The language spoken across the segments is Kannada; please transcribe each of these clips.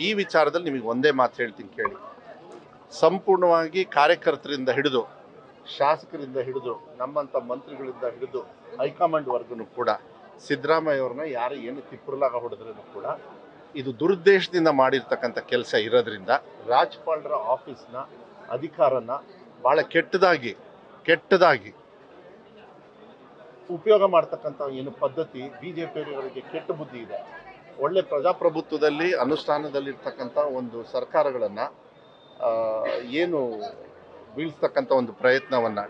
ಈ ವಿಚಾರದಲ್ಲಿ ನಿಮಗೆ ಒಂದೇ ಮಾತು ಹೇಳ್ತೀನಿ ಕೇಳಿ. ಸಂಪೂರ್ಣವಾಗಿ ಕಾರ್ಯಕರ್ತರಿಂದ ಹಿಡಿದು ಶಾಸಕರಿಂದ ಹಿಡಿದು ನಮ್ಮಂಥ ಮಂತ್ರಿಗಳಿಂದ ಹಿಡಿದು ಹೈಕಮಾಂಡ್ ವರ್ಗನೂ ಕೂಡ ಸಿದ್ದರಾಮಯ್ಯ ಅವ್ರನ್ನ ಯಾರು ಏನು ತಿಪ್ಪುರ್ಲಾಗ ಹೊಡೆದ್ರೂ ಕೂಡ ಇದು ದುರುದ್ದೇಶದಿಂದ ಮಾಡಿರ್ತಕ್ಕಂಥ ಕೆಲಸ ಇರೋದ್ರಿಂದ ರಾಜ್ಯಪಾಲರ ಆಫೀಸ್ನ ಅಧಿಕಾರನ ಭಾಳ ಕೆಟ್ಟದಾಗಿ ಉಪಯೋಗ ಮಾಡ್ತಕ್ಕಂಥ ಏನು ಪದ್ಧತಿ BJPಯವರಿಗೆ ಕೆಟ್ಟ ಬುದ್ಧಿ ಇದೆ. ಒಳ್ಳೆ ಪ್ರಜಾಪ್ರಭುತ್ವದಲ್ಲಿ ಅನುಷ್ಠಾನದಲ್ಲಿರ್ತಕ್ಕಂಥ ಒಂದು ಸರ್ಕಾರಗಳನ್ನು ಏನು ಬೀಳಿಸ್ತಕ್ಕಂಥ ಒಂದು ಪ್ರಯತ್ನವನ್ನು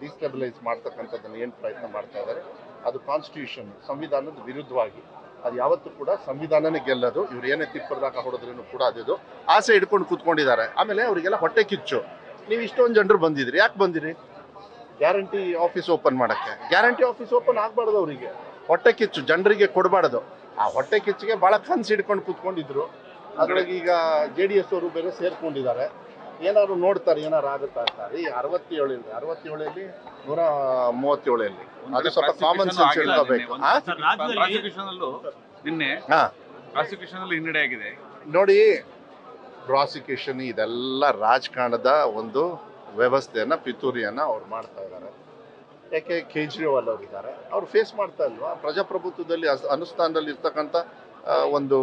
ಡಿಸ್ಟೆಬಿಲೈಸ್ ಮಾಡ್ತಕ್ಕಂಥದ್ದನ್ನು ಏನು ಪ್ರಯತ್ನ ಮಾಡ್ತಾ ಇದ್ದಾರೆ ಅದು ಕಾನ್ಸ್ಟಿಟ್ಯೂಷನ್ ಸಂವಿಧಾನದ ವಿರುದ್ಧವಾಗಿ. ಅದು ಯಾವತ್ತೂ ಕೂಡ ಸಂವಿಧಾನನೇ ಗೆಲ್ಲೋದು. ಇವ್ರು ಏನೇ ತಿಪ್ಪರ್ದಾಗ ಹೊಡೆದ್ರೂ ಕೂಡ ಅದು ಆಸೆ ಹಿಡ್ಕೊಂಡು ಕೂತ್ಕೊಂಡಿದ್ದಾರೆ. ಆಮೇಲೆ ಅವರಿಗೆಲ್ಲ ಹೊಟ್ಟೆ ಕಿಚ್ಚು. ನೀವು ಇಷ್ಟೊಂದು ಜನರು ಬಂದಿದ್ರಿ, ಯಾಕೆ ಬಂದಿರಿ? ಗ್ಯಾರಂಟಿ ಆಫೀಸ್ ಓಪನ್ ಮಾಡೋಕ್ಕೆ. ಗ್ಯಾರಂಟಿ ಆಫೀಸ್ ಓಪನ್ ಆಗಬಾರ್ದು, ಅವರಿಗೆ ಹೊಟ್ಟೆ ಕಿಚ್ಚು ಜನರಿಗೆ ಕೊಡಬಾರ್ದು. ಆ ಹೊಟ್ಟೆ ಕಿಚ್ಚಿಗೆ ಭಾಳ ಕನ್ಸು ಹಿಡ್ಕೊಂಡು ಕೂತ್ಕೊಂಡಿದ್ರು. ಅದ್ರೊಳಗೆ ಈಗ JDS ಅವರು ಬೇರೆ ಸೇರ್ಕೊಂಡಿದ್ದಾರೆ. ಏನಾದ್ರು ನೋಡ್ತಾರೆ ಏನಾರು ಆಗುತ್ತಾ ಅಂತ. ಈ 67 137 ಅದು ಸ್ವಲ್ಪ ಕಾಮನ್ ಸೆನ್ಸ್ ಹೇಳ್ಕೋಬೇಕು. ನೋಡಿ, ಪ್ರಾಸಿಕ್ಯೂಷನ್ ಇದೆಲ್ಲ ರಾಜಕಾರಣದ ಒಂದು ವ್ಯವಸ್ಥೆಯನ್ನ ಪಿತೂರಿಯನ್ನ ಅವ್ರು ಮಾಡ್ತಾ ಇದ್ದಾರೆ. ಯಾಕೆ ಕೇಜ್ರಿವಾಲ್ ಅವರು ಇದ್ದಾರೆ, ಅವ್ರು ಫೇಸ್ ಮಾಡ್ತಾ ಇಲ್ವಾ? ಪ್ರಜಾಪ್ರಭುತ್ವದಲ್ಲಿ ಅನುಷ್ಠಾನದಲ್ಲಿ ಇರ್ತಕ್ಕಂಥ ಒಂದು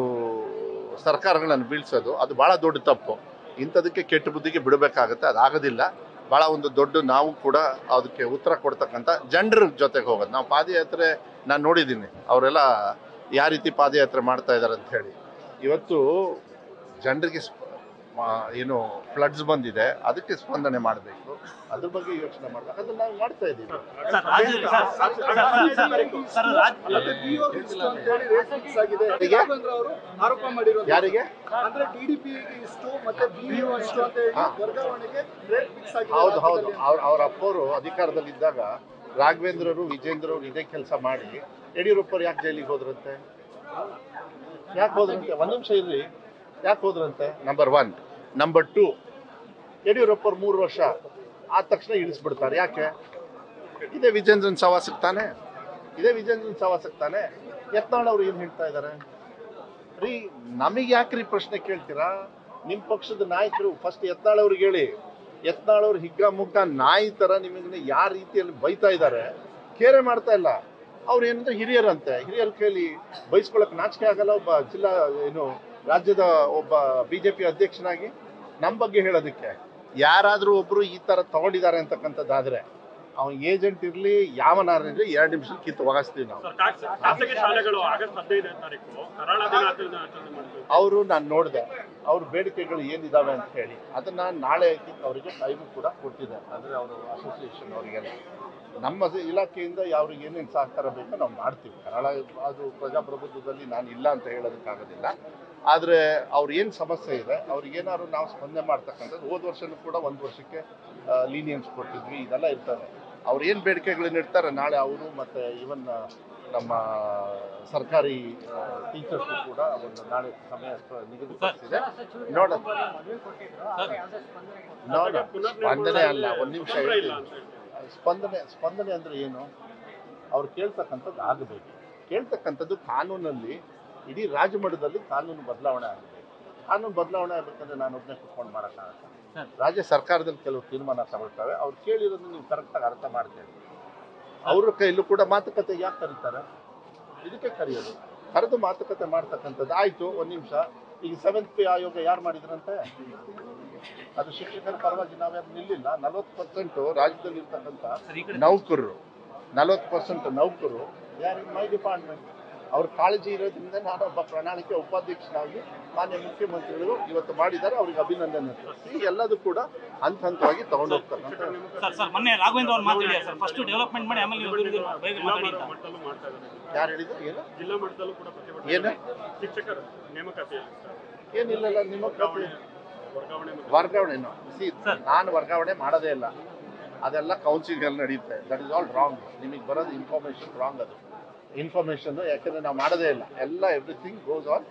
ಸರ್ಕಾರಗಳನ್ನು ಬೀಳ್ಸೋದು ಅದು ಭಾಳ ದೊಡ್ಡ ತಪ್ಪು. ಇಂಥದಕ್ಕೆ ಕೆಟ್ಟ ಬುದ್ಧಿಗೆ ಬಿಡಬೇಕಾಗತ್ತೆ, ಅದಾಗೋದಿಲ್ಲ. ಭಾಳ ಒಂದು ದೊಡ್ಡ ನಾವು ಕೂಡ ಅದಕ್ಕೆ ಉತ್ತರ ಕೊಡ್ತಕ್ಕಂಥ ಜನರ ಜೊತೆಗೆ ಹೋಗೋದು. ನಾವು ಪಾದಯಾತ್ರೆ ನಾನು ನೋಡಿದ್ದೀನಿ, ಅವರೆಲ್ಲ ಯಾವ ರೀತಿ ಪಾದಯಾತ್ರೆ ಮಾಡ್ತಾ ಇದ್ದಾರೆ ಅಂತ ಹೇಳಿ. ಇವತ್ತು ಜನರಿಗೆ ಏನು ಫ್ಲಡ್ಸ್ ಬಂದಿದೆ, ಅದಕ್ಕೆ ಸ್ಪಂದನೆ ಮಾಡಬೇಕು, ಅದ್ರ ಬಗ್ಗೆ ಯೋಚನೆ ಮಾಡಬೇಕು. ಅದನ್ನ ನಾವು ಮಾಡ್ತಾ ಇದ್ದೀವಿ. ಯಾರಿಗೆ? ಹೌದು ಹೌದು, ಅವ್ರ ಅಪ್ಪವರು ಅಧಿಕಾರದಲ್ಲಿದ್ದಾಗ ರಾಘವೇಂದ್ರರು ವಿಜೇಂದ್ರರು ಇದೇ ಕೆಲಸ ಮಾಡಿ ಯಡಿಯೂರಪ್ಪರು ಯಾಕೆ ಜೈಲಿಗೆ ಹೋದ್ರಂತೆ? ಒಂದ್ ನಿಮಿಷ ಇರ್ರಿ, ಯಾಕೆ ಹೋದ್ರಂತೆ? ನಂಬರ್ 1. ನಂಬರ್ 2, ಯಡಿಯೂರಪ್ಪರು 3 ವರ್ಷ ಆದ ತಕ್ಷಣ ಇಳಿಸ್ಬಿಡ್ತಾರೆ. ಯಾಕೆ? ಇದೇ ವಿಜೇಂದ್ರನ್ ಸವಾಸಕ್ಕೆ ತಾನೆ. ಯತ್ನಾಳ್ ಅವ್ರು ಏನು ಹೇಳ್ತಾ ಇದ್ದಾರೆ ರೀ? ನಮಗೆ ಯಾಕ್ರಿ ಪ್ರಶ್ನೆ ಕೇಳ್ತೀರಾ? ನಿಮ್ಮ ಪಕ್ಷದ ನಾಯಕರು ಫಸ್ಟ್ ಯತ್ನಾಳ್ ಅವ್ರಿಗೆ ಹೇಳಿ. ಯತ್ನಾಳ್ ಅವ್ರು ಹಿಗ್ಗಾಮುಗ್ಗ ನಾಯಿ ಥರ ನಿಮಗೆ ಯಾವ ರೀತಿಯಲ್ಲಿ ಬೈತಾ ಇದ್ದಾರೆ, ಕೇರೆ ಮಾಡ್ತಾ ಇಲ್ಲ. ಅವ್ರು ಏನಂದ್ರೆ ಹಿರಿಯರಂತೆ, ಹಿರಿಯರ ಕೈಲಿ ಬೈಸ್ಕೊಳಕ್ ನಾಚಿಕೆ ಆಗಲ್ಲ ಒಬ್ಬ ಜಿಲ್ಲಾ ರಾಜ್ಯದ ಒಬ್ಬ BJP ಅಧ್ಯಕ್ಷನಾಗಿ ನಮ್ಮ ಬಗ್ಗೆ ಹೇಳೋದಕ್ಕೆ. ಯಾರಾದರೂ ಒಬ್ರು ಈ ಥರ ತಗೊಂಡಿದ್ದಾರೆ ಅಂತಕ್ಕಂಥದ್ದಾದ್ರೆ ಅವನ ಏಜೆಂಟ್ ಇರಲಿ ಯಾವನಾರಿರಲಿ 2 ನಿಮಿಷ ಕಿತ್ತು ಒಗಾಸ್ತೀವಿ ನಾವು. ಅವರು ನಾನು ನೋಡಿದೆ ಅವ್ರ ಬೇಡಿಕೆಗಳು ಏನಿದಾವೆ ಅಂತ ಹೇಳಿ, ಅದನ್ನ ನಾಳೆ ಅವರಿಗೆ ಟೈಮು ಕೂಡ ಕೊಟ್ಟಿದೆ. ಅಂದರೆ ಅವರು ಅಸೋಸಿಯೇಷನ್ ಅವರಿಗೆಲ್ಲ ನಮ್ಮ ಇಲಾಖೆಯಿಂದ ಅವ್ರಿಗೆ ಏನೇನು ಸಹಕಾರ ಬೇಕೋ ನಾವು ಮಾಡ್ತೀವಿ. ಅದು ಪ್ರಜಾಪ್ರಭುತ್ವದಲ್ಲಿ ನಾನು ಇಲ್ಲ ಅಂತ ಹೇಳೋದಕ್ಕಾಗೋದಿಲ್ಲ. ಆದರೆ ಅವ್ರು ಏನು ಸಮಸ್ಯೆ ಇದೆ ಅವ್ರಿಗೇನಾದ್ರು ನಾವು ಸ್ಪಂದನೆ ಮಾಡ್ತಕ್ಕಂಥದ್ದು. ಹೋದ ವರ್ಷನೂ ಕೂಡ 1 ವರ್ಷಕ್ಕೆ ಲೀನಿಯನ್ಸ್ ಕೊಟ್ಟಿದ್ವಿ. ಇದೆಲ್ಲ ಇರ್ತದೆ. ಅವ್ರು ಏನು ಬೇಡಿಕೆಗಳನ್ನ ಇರ್ತಾರೆ ನಾಳೆ ಅವರು ಮತ್ತು ಇವನ್ ನಮ್ಮ ಸರ್ಕಾರಿ ಟೀಚರ್ಸ್ಗೂ ಕೂಡ ಒಂದು ನಾಳೆ ಸಮಯ ನಿಗದಿಪಡಿಸಿದೆ. ನೋಡ ಸ್ಪಂದನೆ ಅಲ್ಲ, 1 ನಿಮಿಷ ಹೇಳ್ತೀನಿ. ಸ್ಪಂದನೆ ಅಂದರೆ ಏನು? ಅವ್ರು ಕೇಳ್ತಕ್ಕಂಥದ್ದು ಆಗಬೇಕು. ಕೇಳ್ತಕ್ಕಂಥದ್ದು ಕಾನೂನಲ್ಲಿ ಇಡೀ ರಾಜ್ಯ ಮಟ್ಟದಲ್ಲಿ ಕಾನೂನು ಬದಲಾವಣೆ ಆಗಿದೆ. ಕಾನೂನು ಬದಲಾವಣೆ ಆಗಬೇಕಂದ್ರೆ ನಾನು ಒಬ್ಬನೇ ಕುತ್ಕೊಂಡು ಮಾಡೋಕ್ಕಾಗಲ್ಲ. ರಾಜ್ಯ ಸರ್ಕಾರದಲ್ಲಿ ಕೆಲವು ತೀರ್ಮಾನ ತಗೊಳ್ತವೆ. ಅವ್ರು ಕೇಳಿರೋದನ್ನ ನೀವು ಕರೆಕ್ಟಾಗಿ ಅರ್ಥ ಮಾಡ್ತೇವೆ. ಅವ್ರ ಕೈಲೂ ಕೂಡ ಮಾತುಕತೆ ಯಾಕೆ ಕರೀತಾರೆ? ಇದಕ್ಕೆ ಕರೆಯೋದು. ಕರೆದು ಮಾತುಕತೆ ಮಾಡ್ತಕ್ಕಂಥದ್ದು ಆಯಿತು. 1 ನಿಮಿಷ. ಈಗ 7th ಪೇ ಆಯೋಗ ಯಾರು ಮಾಡಿದ್ರಂತೆ? ಅದು ಶಿಕ್ಷಕರ ಪರವಾಗಿ ನಾವ್ಯಾರು ನಿಲ್ಲಿಲ್ಲ. 40% ರಾಜ್ಯದಲ್ಲಿ ಇರ್ತಕ್ಕಂಥ ನೌಕರರು 40% ನೌಕರು ಯಾರು? ಮೈ ಡಿಪಾರ್ಟ್ಮೆಂಟ್. ಅವ್ರ ಕಾಳಜಿ ಇರೋದ್ರಿಂದ ನಾನೊಬ್ಬ ಪ್ರಣಾಳಿಕೆ ಉಪಾಧ್ಯಕ್ಷನಾಗಿ ಮಾನ್ಯ ಮುಖ್ಯಮಂತ್ರಿಗಳು ಇವತ್ತು ಮಾಡಿದ್ದಾರೆ. ಅವ್ರಿಗೆ ಅಭಿನಂದನೆ. ಈ ಎಲ್ಲದೂ ಕೂಡ ಹಂತವಾಗಿ ತಗೊಂಡು ಹೋಗ್ತಾರೆ. ಯಾರು ಹೇಳಿದ್ರು? ಏನು ಏನಿಲ್ಲ ನೇಮಕಾತಿ ವರ್ಗಾವಣೆನೋ ನಾನು ವರ್ಗಾವಣೆ ಮಾಡೋದೇ ಇಲ್ಲ. ಅದೆಲ್ಲ ಕೌನ್ಸಿಲ್ಗಳಲ್ಲಿ ನಡೆಯುತ್ತೆ. That is all wrong. ನಿಮಗೆ ಬರೋದು ಇನ್ಫಾರ್ಮೇಶನ್ ರಾಂಗ್. ಅದು ಇನ್ಫಾರ್ಮೇಶನ್ ಯಾಕಂದ್ರೆ ನಾವು ಮಾಡೋದೇ ಇಲ್ಲ. ಎಲ್ಲ ಎವ್ರಿಥಿಂಗ್ ಗೋಸ್ ಆನ್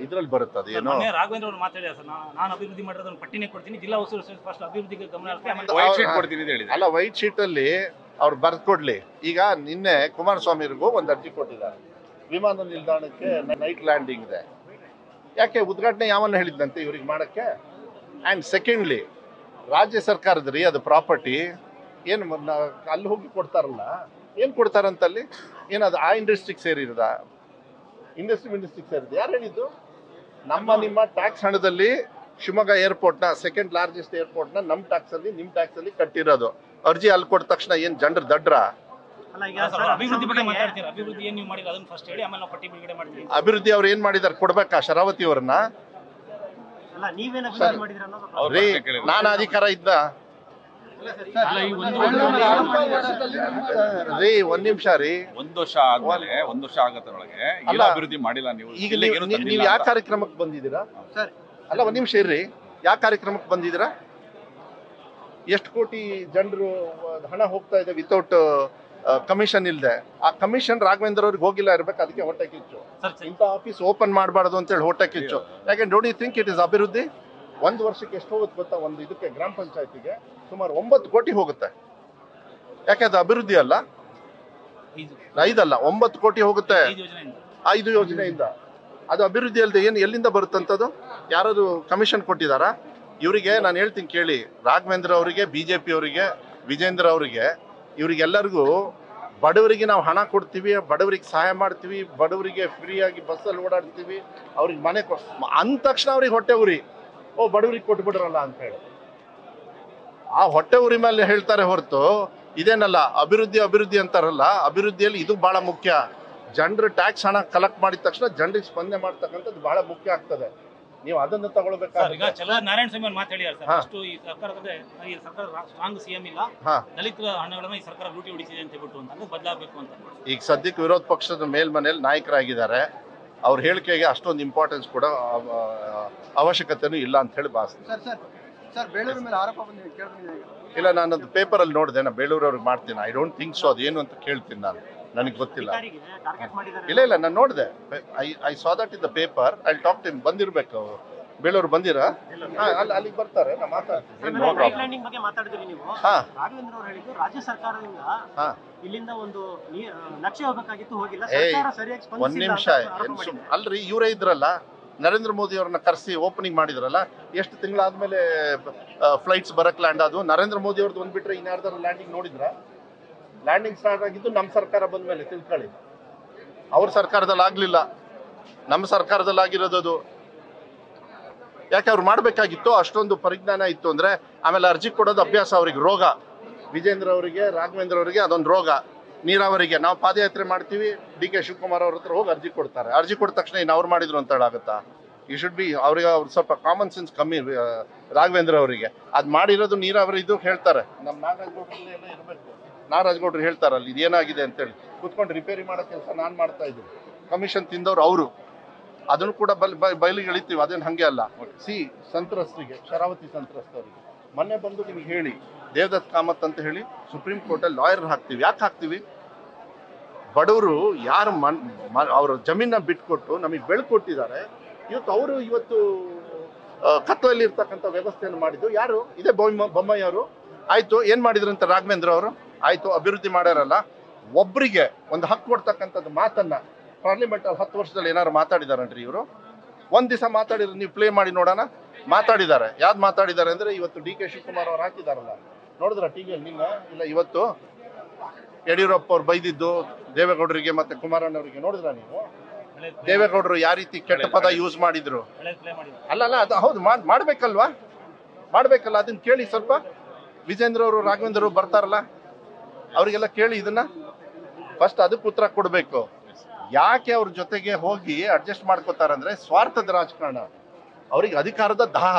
ಇದರಲ್ಲಿ ಬರುತ್ತೆ. ಅದು ಏನೋ ರಾಘವೇಂದ್ರ ಅವರು ಮಾತಾಡಿದ್ದಾರೆ ಸರ್, ನಾನು ಅಭಿವೃದ್ಧಿ ಮಾಡಿರೋದನ್ನ ಪಟ್ಟಿನೇ ಕೊಡ್ತೀನಿ, ಜಿಲ್ಲಾ ಉಸ್ತುವಾರಿ ಫಸ್ಟ್ ಅಭಿವೃದ್ಧಿಗೆ ಗಮನ ಅಲ್ಲ, ವೈಟ್ ಶೀಟ್ ಅಲ್ಲಿ ಅವ್ರು ಬರ್ಕೊಡ್ಲಿ. ಈಗ ನಿನ್ನೆ ಕುಮಾರಸ್ವಾಮಿಗೂ ಒಂದು ಅರ್ಜಿ ಕೊಟ್ಟಿದ್ದಾರೆ. ವಿಮಾನ ನಿಲ್ದಾಣಕ್ಕೆ ನೈಟ್ ಲ್ಯಾಂಡಿಂಗ್ ಇದೆ. ಯಾಕೆ ಉದ್ಘಾಟನೆ ಯಾವನ್ನ ಹೇಳಿದ್ದಂತೆ ಇವ್ರಿಗೆ ಮಾಡೋಕ್ಕೆ? ಆ್ಯಂಡ್ ಸೆಕೆಂಡ್ಲಿ, ರಾಜ್ಯ ಸರ್ಕಾರದ ರೀ ಅದು ಪ್ರಾಪರ್ಟಿ, ಏನು ಅಲ್ಲಿ ಹೋಗಿ ಕೊಡ್ತಾರಲ್ಲ, ಏನು ಕೊಡ್ತಾರಂತಲ್ಲಿ? ಏನದು ಆ ಇಂಡಸ್ಟ್ರಿಗೆ ಸೇರಿರೋದ? ಇಂಡಸ್ಟ್ರಿಗೆ ಸೇರಿದೆ ಯಾರು ಹೇಳಿದ್ದು? ನಿಮ್ಮ ಟ್ಯಾಕ್ಸ್ ಹಣದಲ್ಲಿ ಶಿವಮೊಗ್ಗ ಏರ್ಪೋರ್ಟ್ನ, ಸೆಕೆಂಡ್ ಲಾರ್ಜೆಸ್ಟ್ ಏರ್ಪೋರ್ಟ್ನ ನಮ್ಮ ಟ್ಯಾಕ್ಸಲ್ಲಿ, ನಿಮ್ಮ ಟ್ಯಾಕ್ಸಲ್ಲಿ ಕಟ್ಟಿರೋದು. ಅರ್ಜಿ ಅಲ್ಲಿ ಕೊಟ್ಟ ತಕ್ಷಣ ಏನು ಜನರು ದಡ್ರ? ಅಭಿವೃದ್ಧಿ ಬಗ್ಗೆ ಮಾತಾಡ್ತೀರಾ? ಅಭಿವೃದ್ಧಿ ಏನು ನೀವು ಮಾಡಿಲ್ಲ ಅದನ್ನ ಫಸ್ಟ್ ಹೇಳಿ, ಆಮೇಲೆ ನಾವು ಪಟ್ಟಿ ಬಿಡುಗಡೆ ಮಾಡ್ತೀವಿ. ಅಭಿವೃದ್ಧಿ ಅವ್ರು ಏನು ಮಾಡಿದಾರೆ ಕೊಡ್ಬೇಕಾ ಶರಾವತಿ ಅವ್ರನ್ನ? ರೀ, ನಾನು ಅಧಿಕಾರ ಇದ್ದ ರೀ, ಒಂದ್ ನಿಮಿಷ ರೀ, 1 ವರ್ಷ ಆದ್ಮೇಲೆ 1 ವರ್ಷ ಆಗತ್ತೊಳಗೆ ಎಲ್ಲ ಅಭಿವೃದ್ಧಿ ಮಾಡಿಲ್ಲ. ಈಗ ನೀವು ಯಾವ ಕಾರ್ಯಕ್ರಮಕ್ಕೆ ಬಂದಿದ್ದೀರಾ? ಅಲ್ಲ, ಒಂದ್ ನಿಮಿಷ ಇರ್ರಿ, ಯಾವ ಕಾರ್ಯಕ್ರಮಕ್ಕೆ ಬಂದಿದ್ದೀರಾ? ಎಷ್ಟು ಕೋಟಿ ಜನರು ಹಣ ಹೋಗ್ತಾ ಇದೆ ವಿತೌಟ್ ಕಮಿಷನ್ ಇಲ್ಲದೆ? ಆ ಕಮಿಷನ್ ರಾಘವೇಂದ್ರ ಅವ್ರಿಗೆ ಹೋಗಿಲ್ಲ ಇರ್ಬೇಕು, ಅದಕ್ಕೆ ಹೊಟ್ಟೆ ಕಿಚ್ಚು. ಇಂಥ ಆಫೀಸ್ ಓಪನ್ ಮಾಡಬಾರ್ದು ಅಂತೇಳಿ ಹೊಟ್ಟೆ ಕಿಚ್ಚು. ಯಾಕೆ don't you think it is ಅಭಿವೃದ್ಧಿ? 1 ವರ್ಷಕ್ಕೆ ಎಷ್ಟು ಹೋಗುತ್ತೆ ಗೊತ್ತಾ? ಒಂದು ಇದಕ್ಕೆ ಗ್ರಾಮ ಪಂಚಾಯತಿಗೆ ಸುಮಾರು 9 ಕೋಟಿ ಹೋಗುತ್ತೆ. ಯಾಕೆ ಅದು ಅಭಿವೃದ್ಧಿ ಅಲ್ಲ? 5 ಅಲ್ಲ, 9 ಕೋಟಿ ಹೋಗುತ್ತೆ 5 ಯೋಜನೆಯಿಂದ. ಅದು ಅಭಿವೃದ್ಧಿ ಅಲ್ಲದೆ ಏನು ಎಲ್ಲಿಂದ ಬರುತ್ತಂಥದ್ದು? ಯಾರಾದ್ರು ಕಮಿಷನ್ ಕೊಟ್ಟಿದ್ದಾರಾ? ಇವರಿಗೆ ನಾನು ಹೇಳ್ತೀನಿ ಕೇಳಿ, ರಾಘವೇಂದ್ರ ಅವರಿಗೆ, BJP ಅವರಿಗೆ, ವಿಜೇಂದ್ರ ಅವರಿಗೆ, ಇವರಿಗೆಲ್ಲರಿಗೂ ಬಡವರಿಗೆ ನಾವು ಹಣ ಕೊಡ್ತೀವಿ, ಬಡವರಿಗೆ ಸಹಾಯ ಮಾಡ್ತೀವಿ, ಬಡವರಿಗೆ ಫ್ರೀಯಾಗಿ ಬಸ್ಸಲ್ಲಿ ಓಡಾಡ್ತೀವಿ, ಅವ್ರಿಗೆ ಮನೆ ಅಂದ ತಕ್ಷಣ ಅವ್ರಿಗೆ ಹೊಟ್ಟೆ ಉರಿ, ಓ ಬಡವರಿಗೆ ಕೊಟ್ಬಿಡ್ರಲ್ಲ ಅಂತ ಹೇಳಿ ಆ ಹೊಟ್ಟೆ ಉರಿ ಮೇಲೆ ಹೇಳ್ತಾರೆ ಹೊರತು ಇದೇನಲ್ಲ ಅಭಿವೃದ್ಧಿ ಅಂತಾರಲ್ಲ. ಅಭಿವೃದ್ಧಿಯಲ್ಲಿ ಇದು ಬಹಳ ಮುಖ್ಯ. ಜನರು ಟ್ಯಾಕ್ಸ್ ಹಣ ಕಲೆಕ್ಟ್ ಮಾಡಿದ ತಕ್ಷಣ ಜನರಿಗೆ ಸ್ಪಂದನೆ ಮಾಡ್ತಕ್ಕಂಥದ್ದು ಬಹಳ ಮುಖ್ಯ ಆಗ್ತದೆ. ನೀವು ಅದನ್ನು ತಗೊಳ್ಬೇಕಾದ್ರೆ ಈಗ ನಾರಾಯಣ ಸ್ವಾಮಿ ಅವ್ರು ಮಾತಾಡಿದ್ದಾರೆ ಸರ್, ಅಷ್ಟು ಈ ಸರ್ಕಾರದಲ್ಲಿ ಈ ಸರ್ಕಾರ ಸ್ಟ್ರಾಂಗ್ CM ಇಲ್ಲ, ದಲಿತರ ಹಣಗಳನ್ನ ಈ ಸರ್ಕಾರ ಲೂಟಿ ಹೊಡಿಸಿದೆ ಅಂತ ಹೇಳ್ಬಿಟ್ಟು ಅಂತ ಬದಲಾಗಬೇಕು ಅಂತ. ಈಗ ಸದ್ಯಕ್ಕೆ ವಿರೋಧ ಪಕ್ಷದ ಮೇಲ್ಮನೆಯಲ್ಲಿ ನಾಯಕರಾಗಿದ್ದಾರೆ, ಅವ್ರ ಹೇಳಿಕೆಗೆ ಅಷ್ಟೊಂದು ಇಂಪಾರ್ಟೆನ್ಸ್ ಕೂಡ ಅವಶ್ಯಕತೆನೂ ಇಲ್ಲ ಅಂತ ಹೇಳಿ ಭಾವಿಸ್ತೀನಿ. ಇಲ್ಲ, ನಾನು ಅದು ಪೇಪರಲ್ಲಿ ನೋಡಿದೆ, ನಾನು ಬೇಳೂರವ್ರಿಗೆ ಮಾಡ್ತೀನಿ. I don't think so. ಅದೇನು ಅಂತ ಕೇಳ್ತೀನಿ ನಾನು, ನನಗೆ ಗೊತ್ತಿಲ್ಲ. ಇಲ್ಲ, ನಾನು ನೋಡಿದೆ, I saw that in the paper. I talk to him. ಬಂದಿರ್ಬೇಕು, ಬೇಳೂರು ಬಂದಿರಾ? ಅಲ್ಲಿಗೆ ಬರ್ತಾರೆ, ನಾನು ಮಾತಾಡ್ತೀನಿ. ಒಂದ್ ನಿಮಿಷ ಅಲ್ರಿ, ಇವರೇ ಇದ್ರಲ್ಲ, ನರೇಂದ್ರ ಮೋದಿ ಅವ್ರನ್ನ ಕರೆಸಿ ಓಪನಿಂಗ್ ಮಾಡಿದ್ರಲ್ಲ, ಎಷ್ಟು ತಿಂಗಳಾದ್ಮೇಲೆ ಫ್ಲೈಟ್ಸ್ ಬರಕ್ ಲ್ಯಾಂಡ್ ಆದವು? ನರೇಂದ್ರ ಮೋದಿ ಅವ್ರದ್ದು ಒಂದ್ ಬಿಟ್ರೆ ಇನ್ಯಾರ್ದಾರ ಲ್ಯಾಂಡಿಂಗ್ ನೋಡಿದ್ರ? ಲ್ಯಾಂಡಿಂಗ್ ಸ್ಟಾರ್ಟ್ ಆಗಿದ್ದು ನಮ್ಮ ಸರ್ಕಾರ ಬಂದ ಮೇಲೆ, ತಿಳ್ಕೊಳ್ಳಿ. ಅವ್ರ ಸರ್ಕಾರದಲ್ಲಿ ಆಗ್ಲಿಲ್ಲ, ನಮ್ಮ ಸರ್ಕಾರದಲ್ಲಿ ಆಗಿರೋದು. ಯಾಕೆ ಅವ್ರು ಮಾಡ್ಬೇಕಾಗಿತ್ತು? ಅಷ್ಟೊಂದು ಪರಿಜ್ಞಾನ ಇತ್ತು ಅಂದ್ರೆ. ಆಮೇಲೆ ಅರ್ಜಿ ಕೊಡೋದು ಅಭ್ಯಾಸ ಅವ್ರಿಗೆ, ರೋಗ. ವಿಜೇಂದ್ರ ಅವರಿಗೆ, ರಾಘವೇಂದ್ರ ಅವರಿಗೆ ಅದೊಂದು ರೋಗ. ನೀರಾವರಿಗೆ ನಾವು ಪಾದಯಾತ್ರೆ ಮಾಡ್ತೀವಿ, DK ಶಿವಕುಮಾರ್ ಅವ್ರ ಹತ್ರ ಹೋಗಿ ಅರ್ಜಿ ಕೊಡ್ತಾರೆ. ಅರ್ಜಿ ಕೊಟ್ಟ ತಕ್ಷಣ ಇನ್ನು ಅವ್ರು ಮಾಡಿದ್ರು ಅಂತ ಹೇಳಾಗುತ್ತಾ? ಯು ಶುಡ್ ಬಿ, ಅವ್ರಿಗೆ ಸ್ವಲ್ಪ ಕಾಮನ್ ಸೆನ್ಸ್ ಕಮ್ಮಿ ರಾಘವೇಂದ್ರ ಅವರಿಗೆ. ಅದು ಮಾಡಿರೋದು ನೀರಾವರಿ ಇದು ಹೇಳ್ತಾರೆ. ನಮ್ಮ ನಾಗರಾಜಗೌಡರಲ್ಲಿ ಎಲ್ಲ ಇರಬೇಕು. ನಾಗರಾಜಗೌಡರು ಹೇಳ್ತಾರಲ್ಲ ಇದೇನಾಗಿದೆ ಅಂತೇಳಿ, ಕೂತ್ಕೊಂಡು ರಿಪೇರಿ ಮಾಡೋ ಕೆಲಸ ನಾನು ಮಾಡ್ತಾ ಇದ್ದೀನಿ. ಕಮಿಷನ್ ತಿಂದವ್ರು ಅವರು, ಅದನ್ನು ಕೂಡ ಬಯಲಿಗೆ ಎಳಿತೀವಿ, ಅದೇನು ಹಾಗೆ ಅಲ್ಲ. ಸಂತ್ರಸ್ತರಿಗೆ, ಶರಾವತಿ ಸಂತ್ರಸ್ತರಿಗೆ ಮೊನ್ನೆ ಬಂದು ನಿಮ್ಗೆ ಹೇಳಿ, ದೇವದತ್ ಕಾಮತ್ ಅಂತ ಹೇಳಿ ಸುಪ್ರೀಂ ಕೋರ್ಟಲ್ಲಿ ಲಾಯರ್ ಹಾಕ್ತೀವಿ. ಯಾಕೆ ಹಾಕ್ತೀವಿ? ಬಡವರು ಯಾರು ಅವ್ರ ಜಮೀನ ಬಿಟ್ಕೊಟ್ಟು ನಮಗೆ ಬೆಳ್ಕೊಟ್ಟಿದ್ದಾರೆ, ಇವತ್ತು ಕತ್ಲಲ್ಲಿ ಇರ್ತಕ್ಕಂಥ ವ್ಯವಸ್ಥೆಯನ್ನು ಮಾಡಿದ್ದು ಯಾರು? ಇದೇ ಬೊಮ್ಮಾಯಿ ಅವರು. ಆಯ್ತು, ಏನ್ ಮಾಡಿದ್ರು ಅಂತ ರಾಘವೇಂದ್ರ ಅವರು? ಆಯ್ತು, ಅಭಿವೃದ್ಧಿ ಮಾಡ್ಯಾರಲ್ಲ. ಒಬ್ಬರಿಗೆ ಒಂದು ಹಕ್ಕು ಕೊಡ್ತಕ್ಕಂಥದ್ದು ಮಾತನ್ನ ಪಾರ್ಲಿಮೆಂಟಲ್ಲಿ 10 ವರ್ಷದಲ್ಲಿ ಏನಾದ್ರು ಮಾತಾಡಿದಾರನ್ರಿ ಇವರು? ಒಂದ್ ದಿವಸ ಮಾತಾಡಿದ್ರು, ನೀವು ಪ್ಲೇ ಮಾಡಿ ನೋಡೋಣ. ಮಾತಾಡಿದ್ದಾರೆ. ಯಾವ್ದು ಮಾತಾಡಿದ್ದಾರೆ ಅಂದ್ರೆ, ಇವತ್ತು DK ಶಿವಕುಮಾರ್ ಅವ್ರು ಹಾಕಿದಾರಲ್ಲ, ನೋಡಿದ್ರ ಟಿವಿಯಲ್ಲಿ ನಿನ್ನ? ಇಲ್ಲ, ಇವತ್ತು ಯಡಿಯೂರಪ್ಪ ಅವ್ರು ಬೈದಿದ್ದು ದೇವೇಗೌಡರಿಗೆ ಮತ್ತೆ ಕುಮಾರಣ್ಣವರಿಗೆ ನೋಡಿದ್ರ ನೀವು? ದೇವೇಗೌಡರು ಯಾವ ರೀತಿ ಕೆಟ್ಟ ಪದ ಯೂಸ್ ಮಾಡಿದ್ರು? ಅಲ್ಲ, ಅದು ಹೌದು, ಮಾಡ್ಬೇಕಲ್ವಾ? ಅದನ್ನ ಕೇಳಿ ಸ್ವಲ್ಪ. ವಿಜೇಂದ್ರ ಅವರು, ರಾಘವೇಂದ್ರ ಅವರು ಬರ್ತಾರಲ್ಲ, ಅವರಿಗೆಲ್ಲ ಕೇಳಿ ಇದನ್ನ. ಫಸ್ಟ್ ಅದಕ್ಕೆ ಉತ್ತರ ಕೊಡ್ಬೇಕು. ಯಾಕೆ ಅವ್ರ ಜೊತೆಗೆ ಹೋಗಿ ಅಡ್ಜಸ್ಟ್ ಮಾಡ್ಕೋತಾರಂದ್ರೆ ಸ್ವಾರ್ಥದ ರಾಜಕಾರಣ. ಅವ್ರಿಗೆ ಅಧಿಕಾರದ ದಾಹ,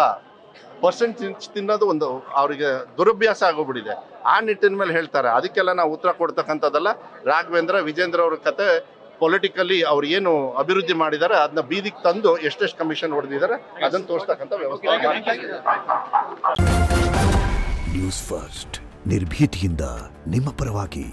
ಪರ್ಸೆಂಟ್ ತಿನ್ನೋದು ಒಂದು ಅವರಿಗೆ ದುರಭ್ಯಾಸ ಆಗೋಗ್ಬಿಟ್ಟಿದೆ. ಆ ನಿಟ್ಟಿನ ಮೇಲೆ ಹೇಳ್ತಾರೆ. ಅದಕ್ಕೆಲ್ಲ ನಾವು ಉತ್ತರ ಕೊಡ್ತಕ್ಕಂಥದ್ದಲ್ಲ. ರಾಘವೇಂದ್ರ, ವಿಜೇಂದ್ರ ಅವ್ರ ಕತೆ ಪೊಲಿಟಿಕಲಿ ಅವ್ರು ಏನು ಅಭಿವೃದ್ಧಿ ಮಾಡಿದ್ದಾರೆ ಅದನ್ನ ಬೀದಿಗೆ ತಂದು ಎಷ್ಟೆಷ್ಟು ಕಮಿಷನ್ ಹೊಡೆದಿದ್ದಾರೆ ಅದನ್ನು ತೋರಿಸ್ತಕ್ಕಂಥ ವ್ಯವಸ್ಥೆ. ನ್ಯೂಸ್ ಫಸ್ಟ್, ನಿರ್ಭೀತಿಯಿಂದ ನಿಮ್ಮ ಪರವಾಗಿ.